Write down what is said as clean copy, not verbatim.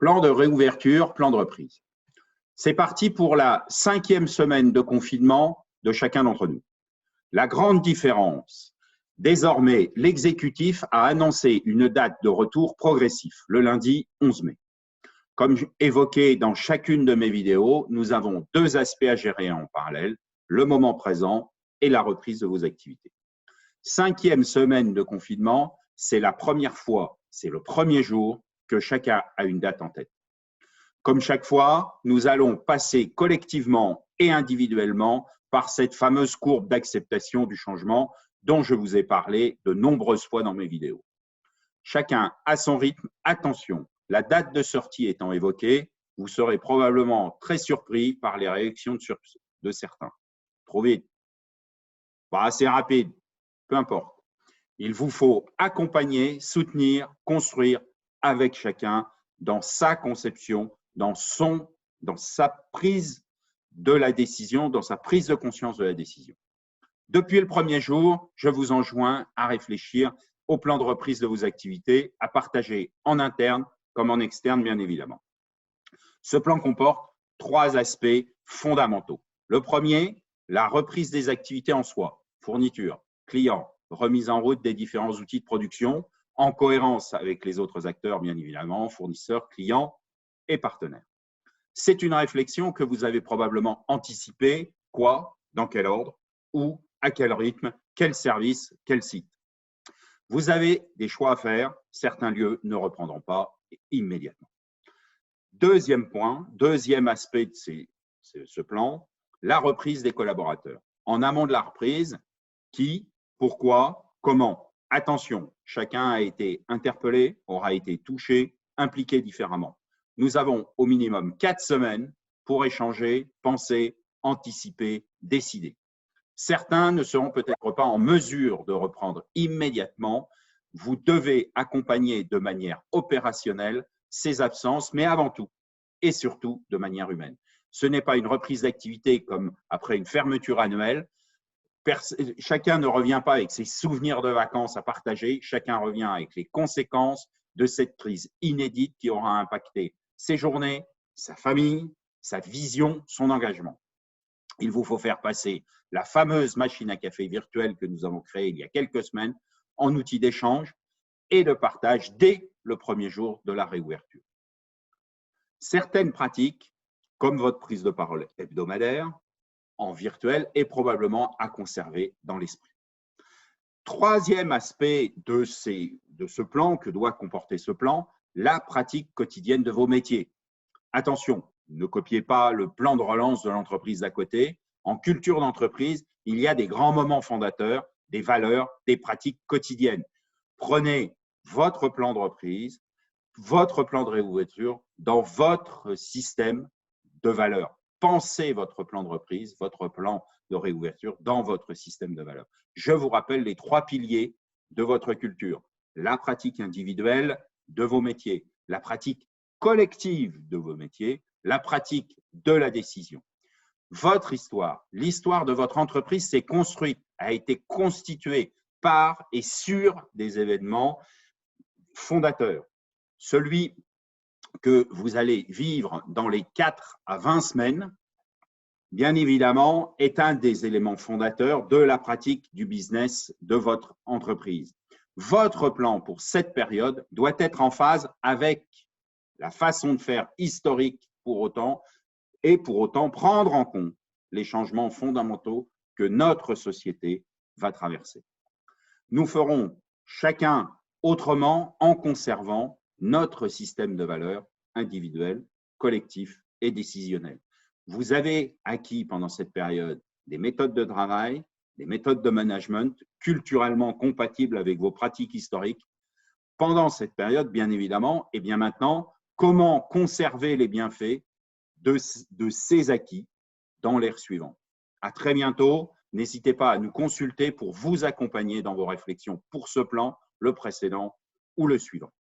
Plan de réouverture, plan de reprise. C'est parti pour la 5e semaine de confinement de chacun d'entre nous. La grande différence, désormais, l'exécutif a annoncé une date de retour progressif, le lundi 11 mai. Comme évoqué dans chacune de mes vidéos, nous avons 2 aspects à gérer en parallèle, le moment présent et la reprise de vos activités. 5e semaine de confinement, c'est la première fois, c'est le premier jour que chacun a une date en tête. Comme chaque fois, nous allons passer collectivement et individuellement par cette fameuse courbe d'acceptation du changement dont je vous ai parlé de nombreuses fois dans mes vidéos. Chacun à son rythme, attention, la date de sortie étant évoquée, vous serez probablement très surpris par les réactions de certains. Trop vite, pas assez rapide, peu importe. Il vous faut accompagner, soutenir, construire avec chacun dans sa conception, dans sa prise de la décision, dans sa prise de conscience de la décision. Depuis le premier jour, je vous enjoins à réfléchir au plan de reprise de vos activités, à partager en interne comme en externe, bien évidemment. Ce plan comporte 3 aspects fondamentaux. Le premier, la reprise des activités en soi, fourniture, clients, remise en route des différents outils de production, en cohérence avec les autres acteurs, bien évidemment, fournisseurs, clients et partenaires. C'est une réflexion que vous avez probablement anticipée, quoi, dans quel ordre, où, à quel rythme, quel service, quel site. Vous avez des choix à faire, certains lieux ne reprendront pas immédiatement. Deuxième point, deuxième aspect de ce plan, la reprise des collaborateurs. En amont de la reprise, qui, pourquoi, comment? Attention, chacun a été interpellé, aura été touché, impliqué différemment. Nous avons au minimum 4 semaines pour échanger, penser, anticiper, décider. Certains ne seront peut-être pas en mesure de reprendre immédiatement. Vous devez accompagner de manière opérationnelle ces absences, mais avant tout et surtout de manière humaine. Ce n'est pas une reprise d'activité comme après une fermeture annuelle. Chacun ne revient pas avec ses souvenirs de vacances à partager, chacun revient avec les conséquences de cette crise inédite qui aura impacté ses journées, sa famille, sa vision, son engagement. Il vous faut faire passer la fameuse machine à café virtuelle que nous avons créée il y a quelques semaines en outil d'échange et de partage dès le premier jour de la réouverture. Certaines pratiques, comme votre prise de parole hebdomadaire, en virtuel est probablement à conserver dans l'esprit. Troisième aspect de ce plan, que doit comporter ce plan, la pratique quotidienne de vos métiers. Attention, ne copiez pas le plan de relance de l'entreprise d'à côté. En culture d'entreprise, il y a des grands moments fondateurs, des valeurs, des pratiques quotidiennes. Prenez votre plan de reprise, votre plan de réouverture dans votre système de valeurs. Pensez votre plan de reprise, votre plan de réouverture dans votre système de valeurs. Je vous rappelle les 3 piliers de votre culture. La pratique individuelle de vos métiers, la pratique collective de vos métiers, la pratique de la décision. Votre histoire, l'histoire de votre entreprise s'est construite, a été constituée par et sur des événements fondateurs. Celui que vous allez vivre dans les 4 à 20 semaines, bien évidemment, est un des éléments fondateurs de la pratique du business de votre entreprise. Votre plan pour cette période doit être en phase avec la façon de faire historique pour autant prendre en compte les changements fondamentaux que notre société va traverser. Nous ferons chacun autrement en conservant notre système de valeurs individuel, collectif et décisionnel. Vous avez acquis pendant cette période des méthodes de travail, des méthodes de management culturellement compatibles avec vos pratiques historiques. Pendant cette période, bien évidemment, et bien maintenant, comment conserver les bienfaits de ces acquis dans l'ère suivante. À très bientôt. N'hésitez pas à nous consulter pour vous accompagner dans vos réflexions pour ce plan, le précédent ou le suivant.